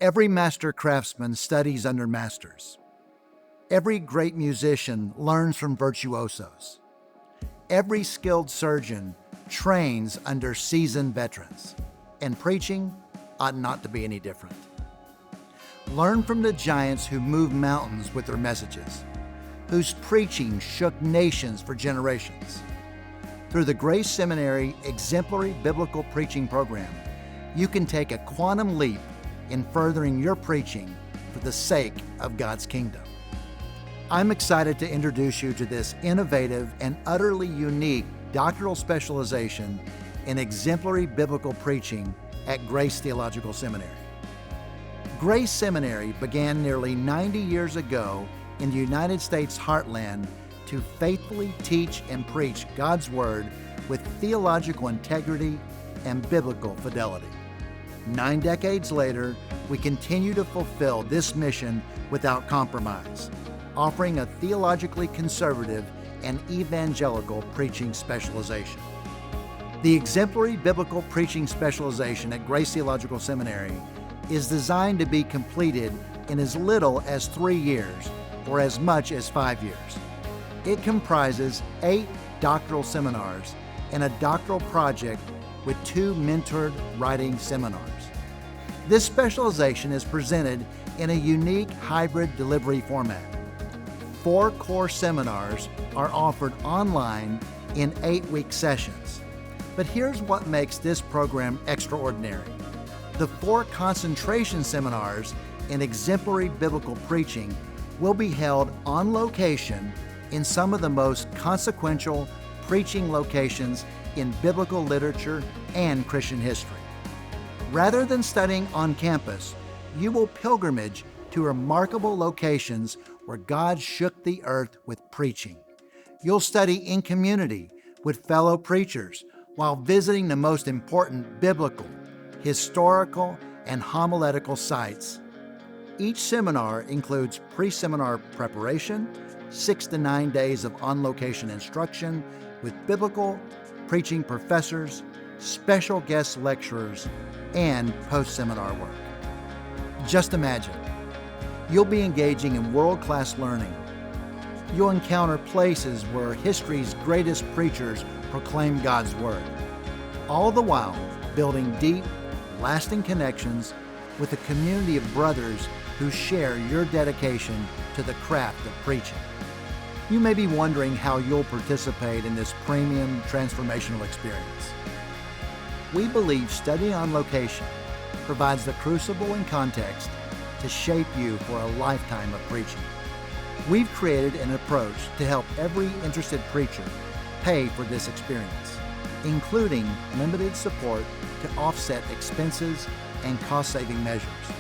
Every master craftsman studies under masters. Every great musician learns from virtuosos. Every skilled surgeon trains under seasoned veterans. And preaching ought not to be any different. Learn from the giants who moved mountains with their messages, whose preaching shook nations for generations. Through the Grace Seminary Exemplary Biblical Preaching program, you can take a quantum leap in furthering your preaching for the sake of God's kingdom. I'm excited to introduce you to this innovative and utterly unique doctoral specialization in exemplary biblical preaching at Grace Theological Seminary. Grace Seminary began nearly 90 years ago in the United States heartland to faithfully teach and preach God's Word with theological integrity and biblical fidelity. 9 decades later, we continue to fulfill this mission without compromise, offering a theologically conservative and evangelical preaching specialization. The Exemplary Biblical Preaching specialization at Grace Theological Seminary is designed to be completed in as little as 3 years or as much as 5 years. It comprises 8 doctoral seminars and a doctoral project with 2 mentored writing seminars. This specialization is presented in a unique hybrid delivery format. 4 core seminars are offered online in 8-week sessions. But here's what makes this program extraordinary. The 4 concentration seminars in exemplary biblical preaching will be held on location in some of the most consequential preaching locations in biblical literature and Christian history. Rather than studying on campus, you will pilgrimage to remarkable locations where God shook the earth with preaching. You'll study in community with fellow preachers while visiting the most important biblical, historical, and homiletical sites. Each seminar includes pre-seminar preparation, 6 to 9 days of on-location instruction with biblical preaching professors, special guest lecturers, and post-seminar work. Just imagine, you'll be engaging in world-class learning. You'll encounter places where history's greatest preachers proclaim God's Word, all the while building deep, lasting connections with a community of brothers who share your dedication to the craft of preaching. You may be wondering how you'll participate in this premium transformational experience. We believe studying on location provides the crucible and context to shape you for a lifetime of preaching. We've created an approach to help every interested preacher pay for this experience, including limited support to offset expenses and cost-saving measures.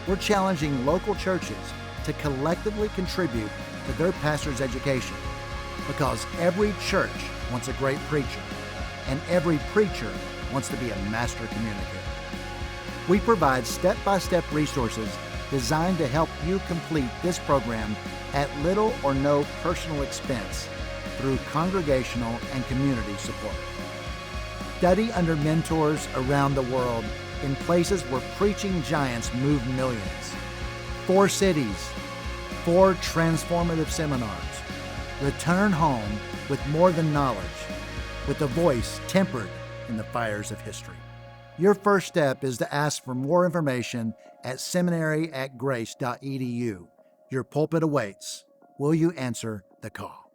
We're challenging local churches to collectively contribute to their pastor's education because every church wants a great preacher and every preacher wants to be a master communicator. We provide step-by-step resources designed to help you complete this program at little or no personal expense through congregational and community support. Study under mentors around the world in places where preaching giants move millions. 4 cities, 4 transformative seminars. Return home with more than knowledge, with a voice tempered in the fires of history. Your first step is to ask for more information at seminary@grace.edu. Your pulpit awaits. Will you answer the call?